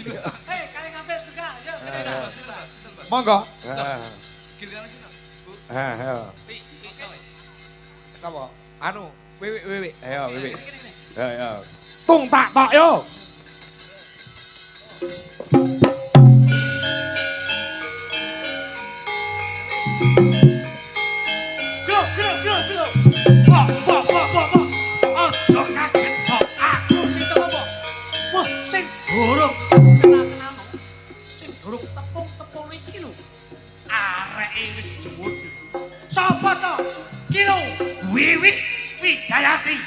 Hei, kalian ngambil juga. Yuk, kita. Monggo. Giliran lagi no. Bu. Ayo. Oke. Apa? Anu, wiwi. Ayo, wiwi. Ini. Ayo. Tung tak tok yo. Glo. Wah. Aja kaget kok. Aku sing teko apa? Wah, sing buruk. Kenal-kenal. Sing buruk tepung iki lho. Areke wis jemut. Sapa to? Ki lho, Wiwi Widayati.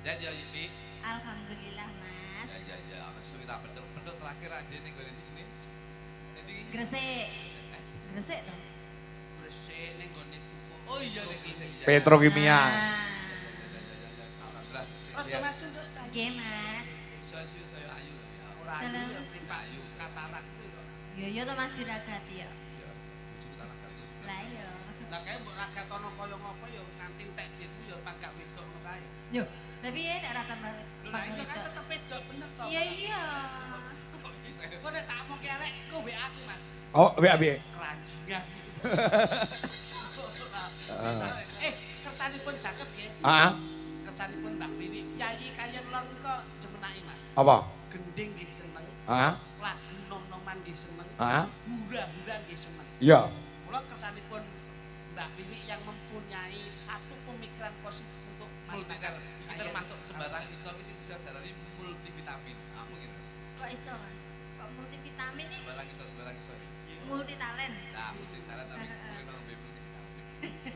Sehat ya Yiti. Alhamdulillah mas. Ya. Suwi tak penduk terakhir aja ning ngene iki nih. Ini Gresik toh. Resik ning gone pupuk. oh iya nih. Petrokimia. Oke, maju nduk cah. Nggih mas. Saya ayu. Ora ayu ya ayu katarak itu kok. Yo to mas diragati ya. Ya, bojoku tak ragat. Lah iya. Lah kae mbok ragatono kaya ngopo ya nganti entek ditmu ya pan gak wedok ngono kae. Yo, tapi ya nek ra tambah Lho lah iya kan tetep wedok bener to. Iya. Kok nek tak omong kelek kok mbek aku Mas. Oh, piye? Keranjingan. Kersanipun jaket nggih. Heeh. Kersanipun Mbak Wiwi. Yayi kalian lor kok jemenaki Mas. Apa? Gending nggih seneng. Heeh. Lagu nom-noman nggih seneng. Heeh. Hura-hura nggih seneng. Iya. Kula kersanipun Mbak Wiwi yang mempunyai satu pemikiran positif untuk Multital. Ini termasuk sembarang iso sing disadarani multivitamin. Kamu gitu. Kok iso kan? Kok multivitamin nih? Sembarang iso. Multi talent. Nah, multivitamin tapi memang multivitamin.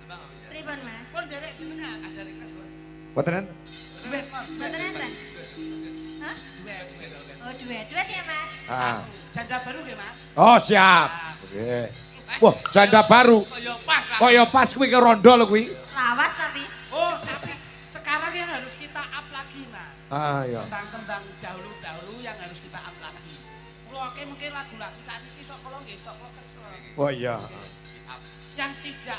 Tentang apa ya? Pripun mas? Pun derek jenengan. Ada request Bos. Boten? Duet kon. Mboten enten? Hah? Duet. Oh duet ya mas? Ah. Janda baru nggih Mas. Oh, siap. Oke. Wah, janda baru. Kaya pas lah. Kaya pas kuwi ke rondo lho kuwi. Lawas tapi. Oh, tapi sekarang yang harus kita up lagi Mas. Ah, iya. Tentang dahulu-dahulu yang harus kita up lagi. Kula oke mungkin lagu-lagu saat ini sok kula nggih sok kula kesel. Oh iya. Yang tidak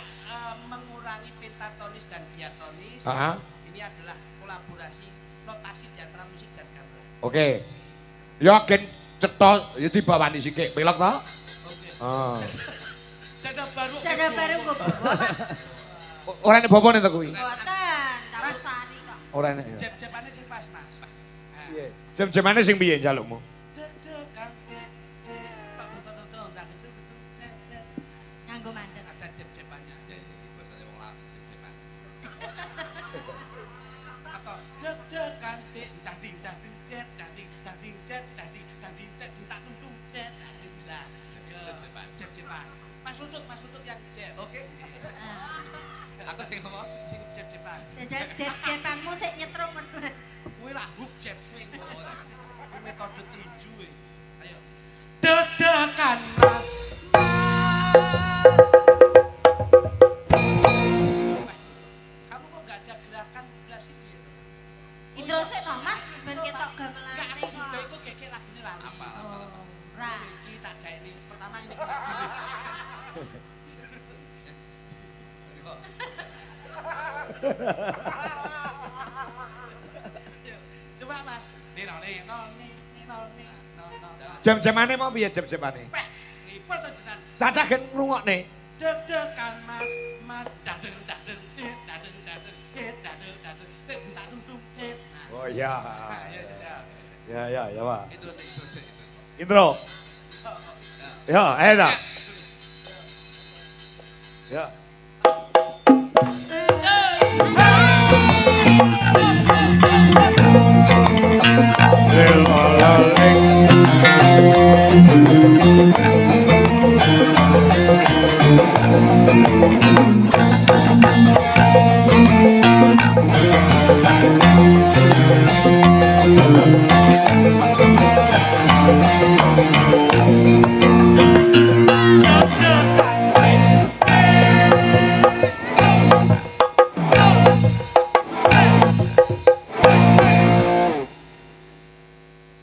mengurangi pentatonis dan diatonis. Heeh. Ini adalah kolaborasi notasi di antara musik dan gamelan. Oke. Ya gen cetha ya dibawani sithik pilek to? Oke. Ah. Janda baru Kok bawa? Ora nek bapane to kuwi. Boten, tak usani kok. Ora nek. Jeb-jebane sing pas Mas. Piye? Jam-jamane sing piye njalukmu? Deg-degan dek tok ndang itu set. Nganggo mandek. Ada jeb-jebannya. Ya iki bahasane wong lawas cep-cepan. Atau deg-degan dek ding jet ding jet tak tuntung jet. Nah, ini bisa. Jeb-jeban. Mas Lutut yang jeb. Oke. Heeh. Aku sing ngomong. Sing jeb-jeban. Jeb-jebanmu sik nyetrum men. Kuwi lah hook jeb swing. Ora. Kuwi metode tinju e. Ayo. Deg-degan Mas. Kamu kok gak ada gerakan belas ini ya? Intro sik to Mas, ben ketok Enggak, gamelane aku kok. juga itu keke lagune lali. Apa? Oh, ora. Iki tak gawe ini. Pertama ini lagune. Coba Mas. Nino. Jam-jamane mau piye jam-jamane? Peh, ngipul to jenengan. Cacah gen ngrungokne. Deg-degan Mas, dadeng, tak tuntung cet. Oh iya. Ya, Pak. Itu sih. Intro. Ya, ayo dah. Ya.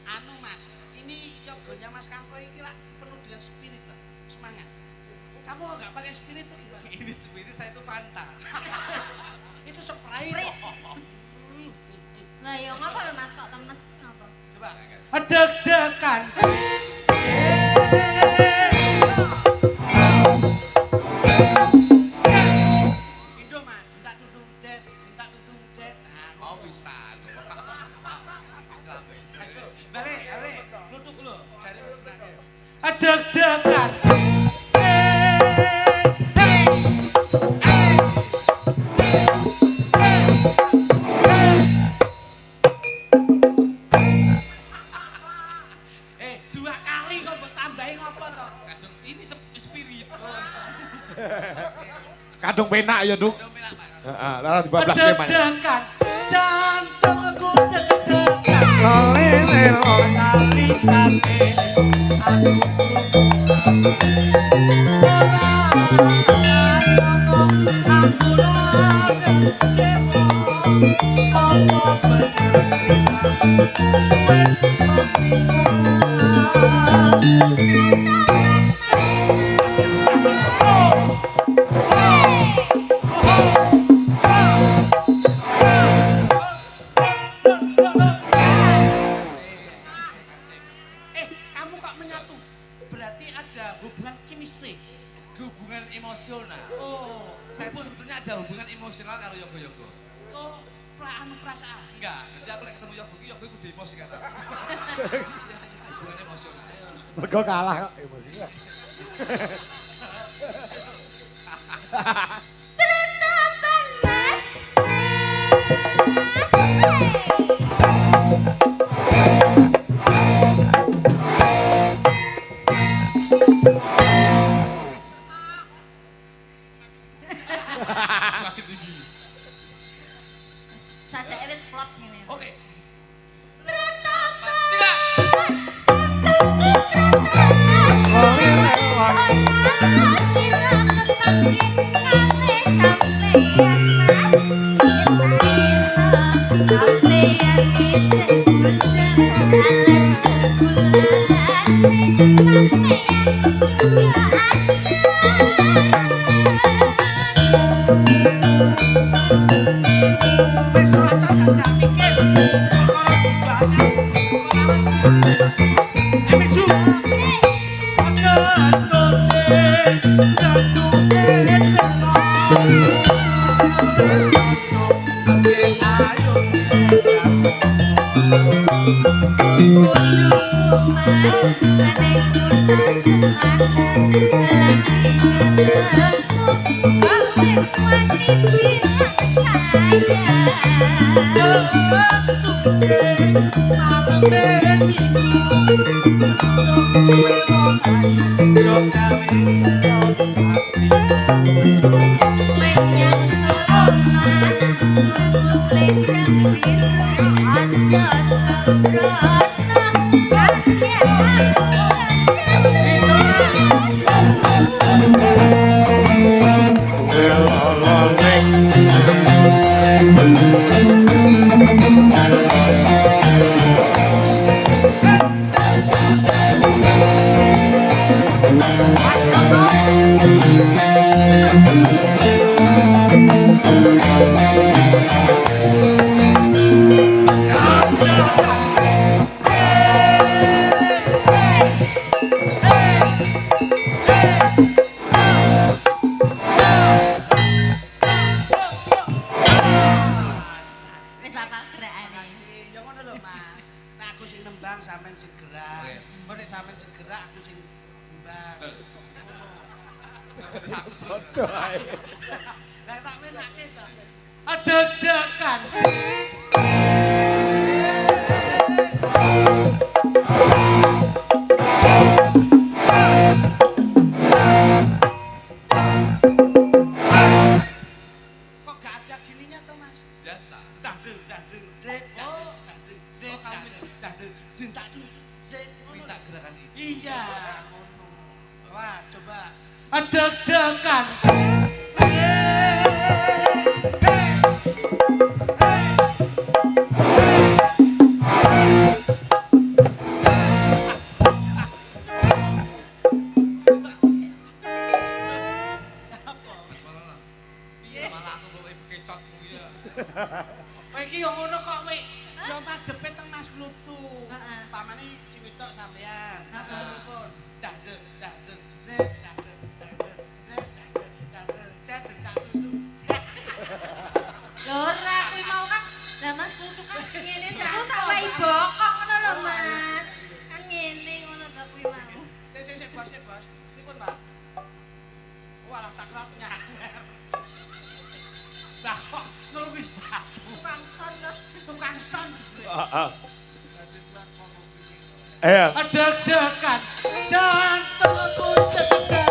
Anu Mas, ini yogonya Mas Kanto iki lak perlu spirit lah. Semangat. Kamu nggak pakai spirit tuh gimana? Ini spirit saya itu Fanta. Itu Sprite. Sprite. Lah ya ngapa lho Mas kok lemes ngapa? Coba. Deg-degan. Indo Mas, tintak tutung jet, tintak tutung jet. Nah, Mau bisa. balik, nutuk lo, cari benaknya. Deg-degan. Dua kali kok mbok tambahi ngopo to? Kadung ini spirit. Kadung penak ya, Duk. Kadung penak, Pak. Heeh, lara dibablas temanya. Deg-degan, jantungku deg-degan. Lelelo. Nalikane aku aku lagi dewa apa bener sih kamu kok menyatu? Berarti ada hubungan chemistry. Hubungan emosional. Oh, Saya itu sebetulnya ada hubungan emosional karo Yogo-Yogo. kok perasaan? Enggak, nanti aku lagi ketemu Yogo, Yogo kudu emosi kata. Hubungan emosional. Mergo kalah kok emosinya. Tertapan Mas. Semakin tinggi. Sajake wis klop ngene. Oke. Tertapan. Tidak. Wis rancang gak mikir. Perkara banyak. Emisu. Wis apal gerakane. Ya ngono lho Mas. Nek aku sing nembang sampean sing gerak. Oke. Kok nek sampean sing gerak aku sing nembang. Bodoh ae. Lah tak menake to. Deg-degan. Kok gak ada gininya toh Mas? Biasa. Dangdung, dangdung, dret, dangdung, dangdung, dret, dangdung, dangdung, dintak dulu, dret. Minta gerakan ini. Iya. Wah, coba. Deg-degan. bos, bos. Pripun, Pak? Walah cakratnya. Lah kok ngelwi batu. Tukang son. Heeh. Ayo. Deg-degan jantungku deg-degan.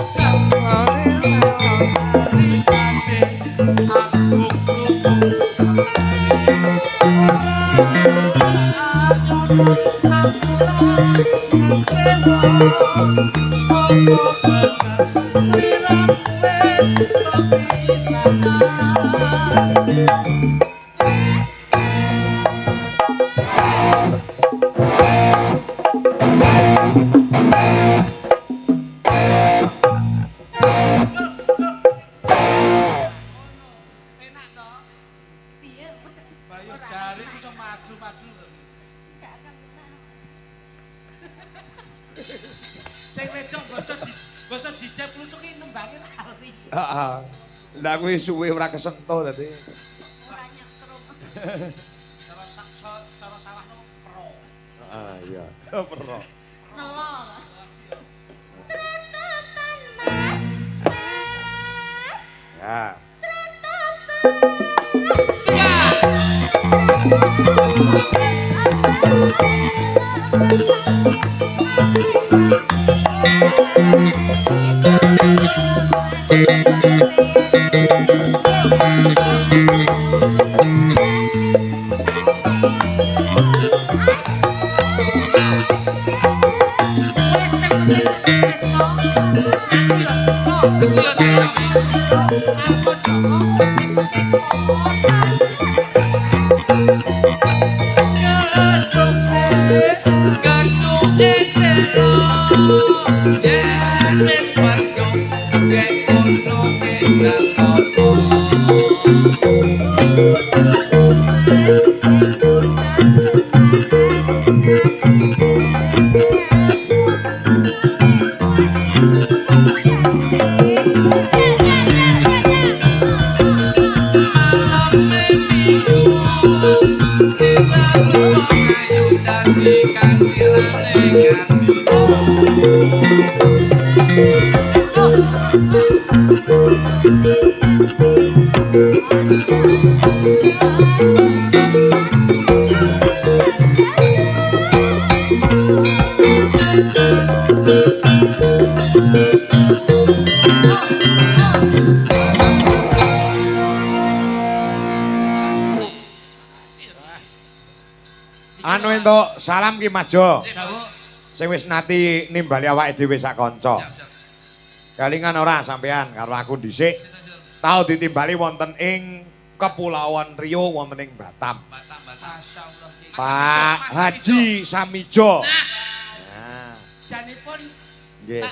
Enak toh? Piye? Bayu jari iso madu-madu lho. Gak akan menang. Sing wedok basa dijep klutuki nembange lali. Heeh. Lah kuwi suwe ora kesentuh dadi. Ora nyetrum. Cara sawah no pro. Heeh, iya. Perro. Nelo. Tretetan Mas. Mas. Ya. Anu entuk salam ki Mas Jo. Sing wis nati nimbali awake dhewe sak kanca. Kalingan ora sampean karo aku dhisik. Tau ditimbali wonten ing Kepulauan Riau wonten ing Batam. Masyaallah. Pak Haji Samijo. Nah, Janipun nggih.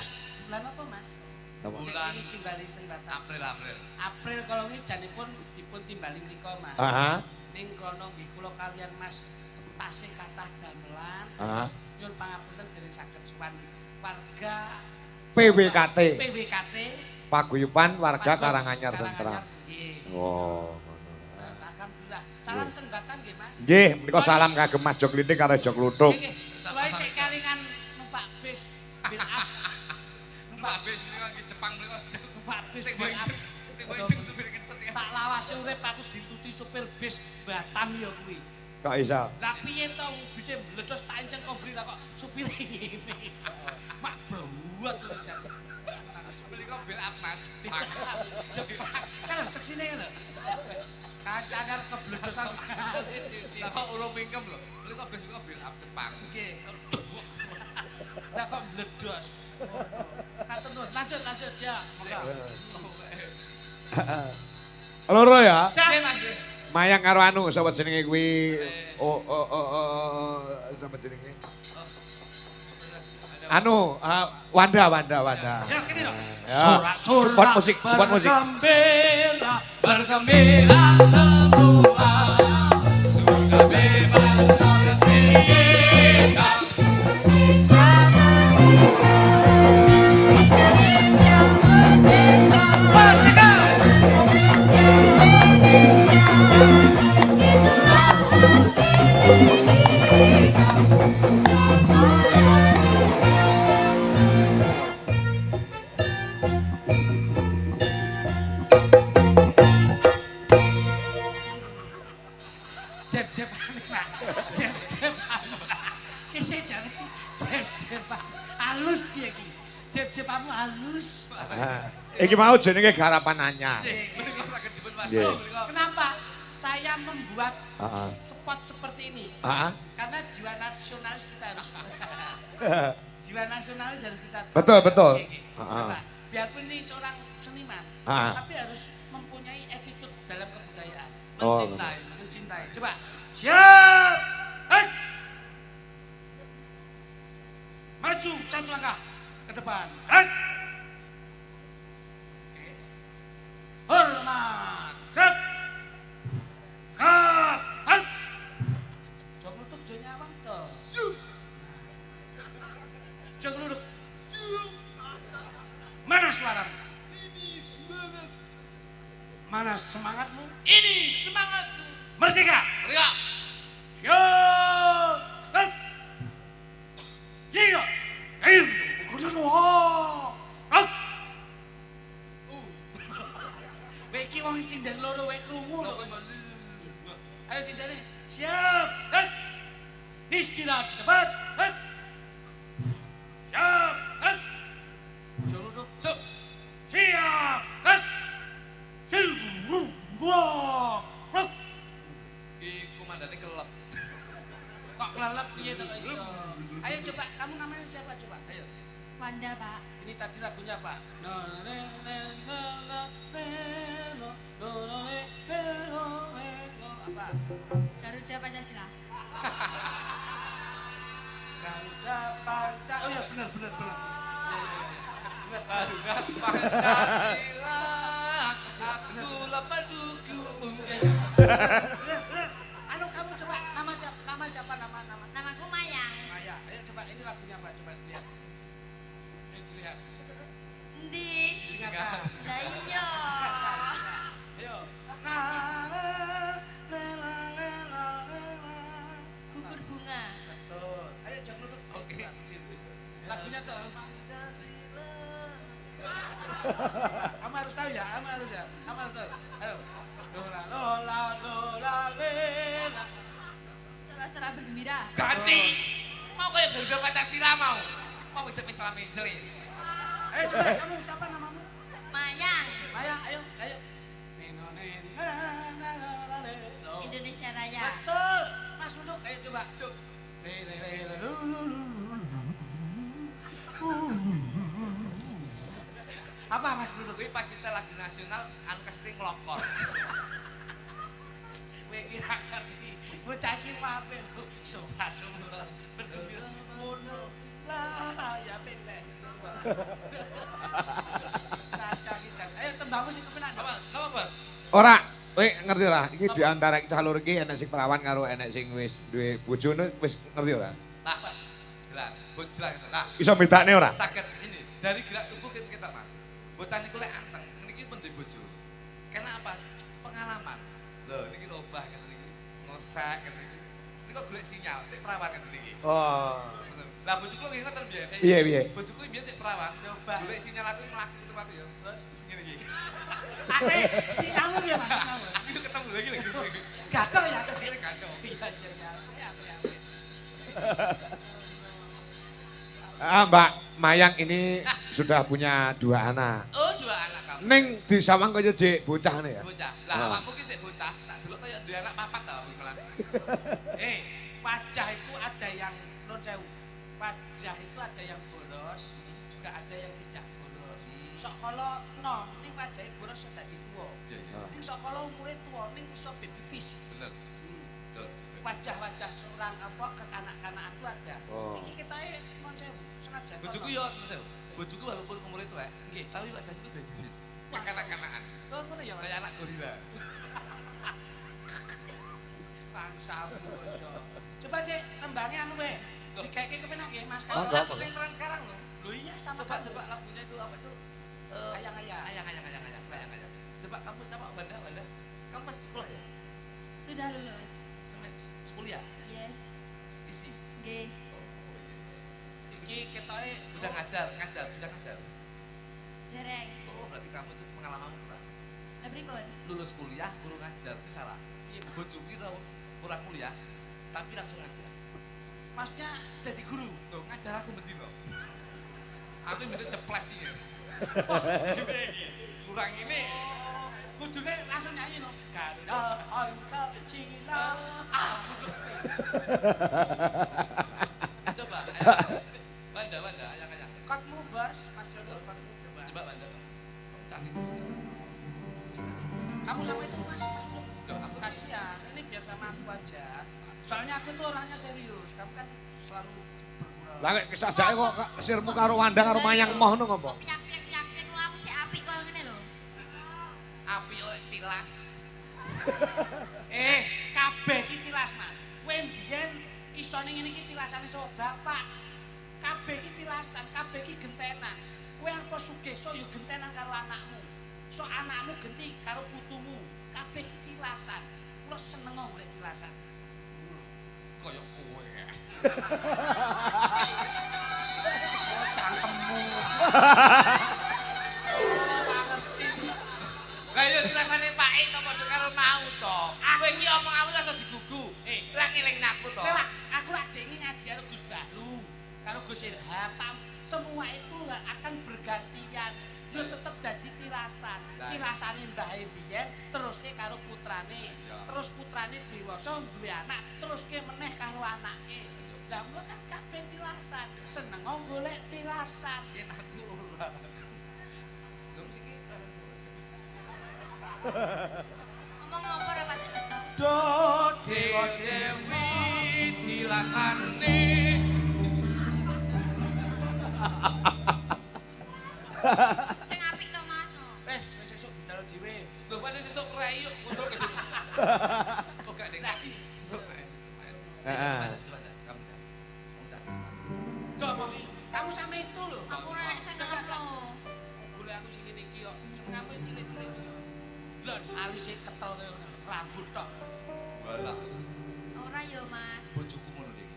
bulan apa, Mas? Bulan Ini timbali teng Batam. April. April kalau ini janipun dipun timbali mriko, Mas. Heeh. Ning kono nggih kula kalian Mas tasih kathah gamelan. Heeh. Nyuwun pangapunten dening saged sowan warga PWKT. PWKT Paguyuban Warga Karanganyar Tentrem. Nggih. Oh, ngono. Alhamdulillah. Salam teng Batam nggih, Mas. Nggih, menika salam kagem Mas Jo Klitik karo Jo Kluthuk. Nggih. Kula sik kalingan numpak bis bil up. Numpak bis menika nggih Jepang menika. Numpak bis Sing bil up. wajib supir kentut ya. Sak lawase urip aku dituti supir bis Batam ya kuwi. Kok iso? Lah piye to bise meledos tak encen kombri lah kok supire ngene. Mak buat lho jan. Menika bil up Mas. Jepang. Jepang. Kan seksine lho. Kacangar kebledosan kali. Lah kok urung mingkem lho. Menika bis menika bil up Jepang. Nggih. Lah kok meledos. Matur nuwun. Lanjut ya. Monggo. Loro ya. Nggih Mas. Mayang karo anu sapa jenenge kuwi? Sapa jenenge? Anu, Wanda. Ya kene lho. Ya. Support musik. Bergembira, Bergembira semua sudah bebas merdeka. merdeka. Sepamu halus. Iki mau jenenge garapan anyar. Menika saged dipun Nggih. wasto menika. Kenapa saya membuat Heeh. spot seperti ini? Heeh. Karena jiwa nasionalis kita harus jiwa nasionalis harus kita Betul, betul. Oke, oke. Heeh. Coba, biarpun ini seorang seniman, Heeh. tapi harus mempunyai attitude dalam kebudayaan, Oh. Mencintai. mencintai. Coba, siap, hei! Maju satu langkah ke depan, hei! Oke. Hormat, gerak, kap, hei! Jok lutuk, jok nyawang toh. Jok lutuk. Mana suaramu? Ini semangat. Mana semangatmu? Ini semangatku. Merdeka! Mereka. Siap! Hei! Jika! Ayo! Kudu Hei! Wek iki wong sinden loro wek krungu lho. Ayo sindene. Siap! Hei! Istirahat cepat! Hei! Siap! Hei! Jangan duduk. Sup. Siap! Hei! Siap! Ruk! Iki komandane kelep. Kok kelelep piye to kok iso? Ayo coba, kamu namanya siapa coba? Ayo. Wanda, Pak. Ini tadi lagunya apa? Apa? Garuda Pancasila. Garuda Panca. Oh ya benar benar benar. Ingat Garuda Pancasila. Aku lepas dukumu. benar benar. Anu kamu coba nama siapa? Nama siapa? Nama. Namaku Mayang. Maya. Ayo coba ini lagunya apa? Coba lihat. Ini dilihat. Endi? Dengarkan. Lah iya. Ayo. Na la la la la la. Gugur bunga. Betul. Ayo jangan duduk. Oke. Lagunya tuh Pancasila. Kamu harus tahu ya, kamu harus tahu. Ayo. Lola lola lola lela. Sorak-sorak bergembira. Ganti. Mau kayak Garuda Pancasila mau. Mau itu mitra-mitra. Ayo coba kamu siapa namamu? Mayang. Maya, ayo. Neno neno na na na na. Indonesia Raya. Betul. Mas duduk, ayo coba. Le le le le lu lu lu. Apa Mas duduk? Kuwi pas kita lagu nasional anu kesting nglokor. Kowe kira ngerti. Bocah iki mape lho. Sofa-sofa bergembira ngono. Lah ya pendek. Caca iki jan. Ayo tembangmu sing kepenak. Apa? Apa, Bos? Ora, kowe ngerti ora? Iki di antara cah loro iki enek sing perawan karo enek sing wis duwe bojone wis ngerti ora? Nah, jelas. Jelas. Nah, Iso bedakne ora? sakit ini dari gerak tubuh kita Mas. Bocah niku lek anteng, niki pun duwe bojo. Karena apa? Pengalaman. Loh, niki lobah ngene niki. Ngosek ngene niki. Niki kok golek sinyal, sik perawan ngene niki. Oh. Bener. Lah bojoku lagi ngoten biyen. Piye? Bojoku biyen sik perawan, Coba. golek sinyal aku mlaku ketemu aku ya. Terus wis ngene iki. Ane sinyalmu piye Mas? Sinyalmu. Iki ketemu lagi. Gatel ya. Kira kacau. Iya iya iya. Mbak Mayang ini sudah punya 2 anak. Oh, 2 anak kamu. Ning disawang kaya jek bocah ne ya. Bocah. Lah Ah. awakmu ki sik bocah, tak delok kaya duwe anak papat ta aku malah. Pajah itu ada yang non sewu. Pajah itu ada yang bolos, juga ada yang tidak bolos. Sok kalau no, ning pajah bolos sudah dadi tuwa. Iya, iya. Ning sok kalau umure tuwa, ning iso baby fish. Bener. Betul. Wajah-wajah seorang apa kekanak-kanakan itu ada. Oh. Iki kita non sewu, senajan. Bojoku yo ngono. Bojoku walaupun umure tuwek, Nggih. tapi wajah itu baby face. Wah, Kanak-kanakan. Oh, ngono ya, Mas. Kayak anak gorila. Bangsamu iso. Coba Dek, nembangnya anu we. Dikeke kepenak nggih, Mas. Oh, enggak lagu apa-apa. sing tren sekarang loh. Lho iya sama Coba lagunya itu apa tuh? Ayang-ayang. Ayang. Coba kamu sama Wanda. Kamu masih sekolah ya? Sudah lulus. Kuliah? Yes. Isi? G. Iki ketoke Udah ngajar, sudah ngajar. Dereng. Oh, berarti kamu tuh pengalaman kurang. Lah pripun? Lulus kuliah, guru ngajar, itu salah. Iya, bojoku tau kurang kuliah, tapi langsung ngajar. Masnya jadi guru. Tuh, ngajar aku bendino. Aku minta ceples sih. Kurang ini. Kudune langsung nyanyi no. Karena angka Cina. Coba. Banda, ayak. Kotmu bos, Mas Jono kotmu coba. Coba Banda. Cantik. Kamu sama itu Mas. Loh, aku Kasihan, ini biar sama aku aja. Soalnya aku tuh orangnya serius, kamu kan selalu bergurau. Lah nek kesajake kok sirmu karo Wandang karo Mayang moh ngono ngopo? Piyak-piyak lu aku sik apik koyo ngene lho. api oleh tilas. Kabeh iki tilas, Mas. Kowe mbiyen iso ning ngene iki tilasane saka bapak. Kabeh iki tilasan, kabeh iki gentenan. Kowe arep sugih so yo gentenan karo anakmu. So anakmu genti karo putumu. Kabeh iki tilasan. Kula seneng golek tilasan. Kayak kowe. Oh, cangkemmu. Lah yo tilasane Pak E to padha karo mau to. Kowe iki omong-omong rasa digugu. Lah ngeling aku to. Aku lak dengi ngaji karo Gus Bahru, karo Gus Ilham. Semua itu akan bergantian. Yo tetep dadi tilasan. Tilasane mbahe biyen teruske karo putrane. Terus putrane dewasa duwe anak, teruske meneh karo anake. Lah mulo kan kabeh tilasan. Seneng golek tilasan. Yen aku ora. Terus iki Ngomong apa ora Pak Cecep? Do Dewa Dewi tilasane. Sing apik to Mas. wis sesuk budal dhewe. Lho pancen sesuk rayuk kontrol gitu. Kok gak deng. Sesuk. Heeh. Kamu Do momi, kamu sama itu loh. Aku ora sing ngono. Golek aku sing ngene iki kok. Seneng aku cilik-cilik. Lho, alise ketel kaya ngono, rambut tok. Walah, Ora yo Mas. bojoku ngono iki.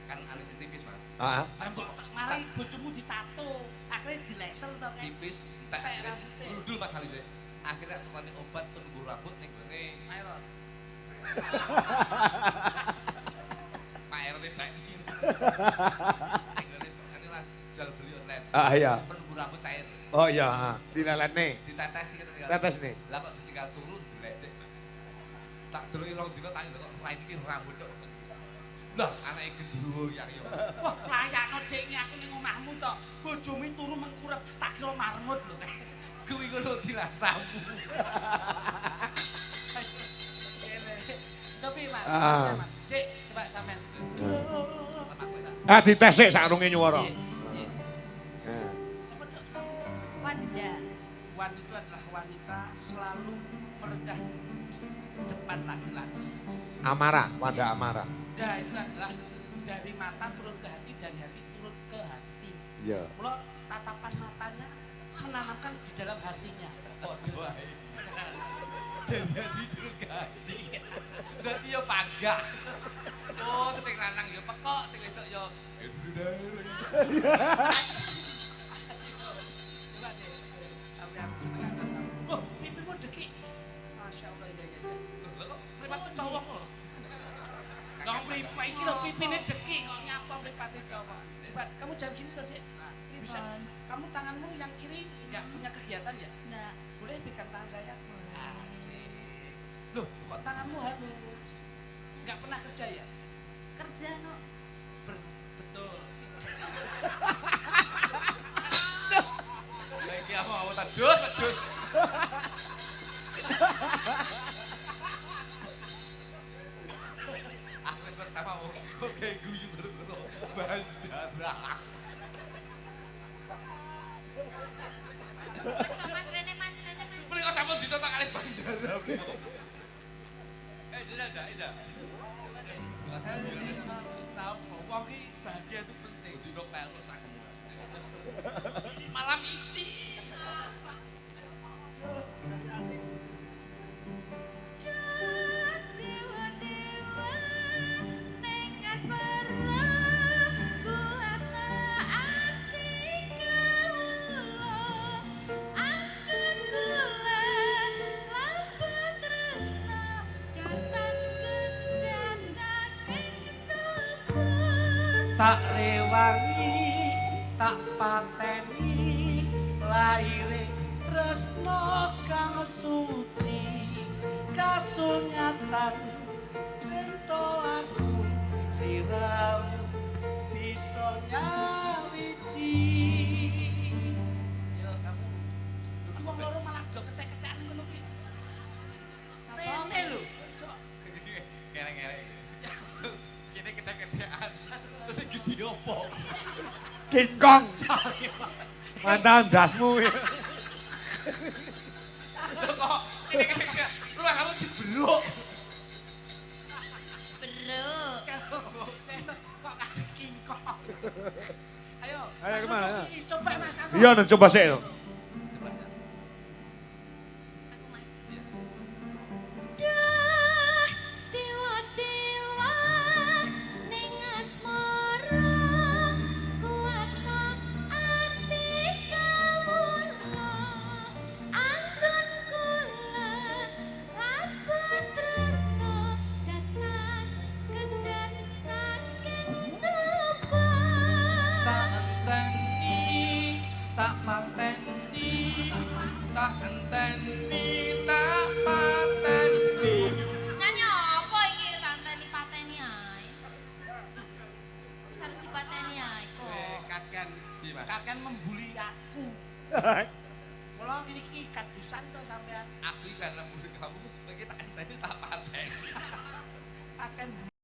Kan alis tipis, Mas. Heeh. Ambek mari bojomu ditato, akhirnya dilesel to kayak. Tipis, entek rambutnya. ndul Mas alise. Akhirnya tukane obat penumbuh rambut ning gone Mairot. Pak RT baik. Ning gone sokane Mas jual beli online. Ah iya. Penumbuh rambut cair. Oh iya, heeh. Dileletne. Ditetesi ketika. Tetes nih. Lah kok ditinggal turun diledek. Tak delok rong dina tak kok raine iki rambut tok. Lah anake gendruwo ya yo. Wah, layakno Dik iki aku ning omahmu to. Bojomu turu mengkurep, tak kira marmut lho. Kuwi ngono dilasamu. Cobi Mas, Ah. Mas. Dik, coba sampean. Ah dites sik sakrunge nyuwara. Dik, Dik. Heeh. Siapa Dok? Wanda. Wan itu adalah wanita selalu merendah di depan laki-laki. Amara, Wanda Amara. Da itu adalah dari mata turun ke hati, dari hati turun ke hati. Iya. Mula tatapan matanya menanamkan di dalam hatinya. Padha wae. Jadi turun ke hati. Berarti yo panggah. Oh, sing lanang yo pekok, sing wedok yo Coba deh, sampai aku seneng aku sama. Oh, pipimu dekik. Masya Allah, iya. Lho kok mripatku cowok lho. Dong mripat iki lho pipine dekik kok nyapa mripate cowok. Coba kamu jangan gini tuh, Dek. Nah, bisa. Ribon. Kamu tanganmu yang kiri enggak punya kegiatan ya? Ndak. Boleh pegang tangan saya? Asik. Loh, kok tanganmu halus? Enggak pernah kerja ya? Kerja no. Betul. Lah iki apa ta dus, wedhus. Aku pertama mau oke guyu terus kok bandara. Wes to Mas Rene Mas. Mriko sampun ditotok kali bandara. Tidak. Tahu kok, wong iki bahagia itu penting. Dino karo cangkemmu. Malam ini. Dewa-dewa ning asmara kuatna ati kawula angkun kula lampu tresna katan kendhat saking jaba Tak rewangi, tak pateni laire tresno kang suci kasunyatan ento aku sliramu bisa nyawiji yo kamu iki wong loro malah do ketek-ketekan ngono ki rene lho sok Ngereng-ngereng. Terus kene ketek-ketekan. Terus sing gede opo? King Kong. Mantan dasmu. Kok kene ketek-ketekan. Lu kamu diberuk. Bro. kok kaki kingkong ayo Ayo, Mas kemana? Ucok iki, coba Mas Kanto Iya, coba sik. Coba ya. Aku Mas. Iya. Duh, dewa-dewa ning asmara kuatno ati kawula anggon kula labuh tresno datang kendhat saking coba Tak enteni, tak pateni, tak enteni, tak pateni. nyanyi apa iki tanteni pateni ae wis arep dipateni ae kok kakek Piye, Mas? kakek membuli aku kula iki kadusan to sampean Aku iki karena murid kamu, lagi tak enteni tak pateni. kakek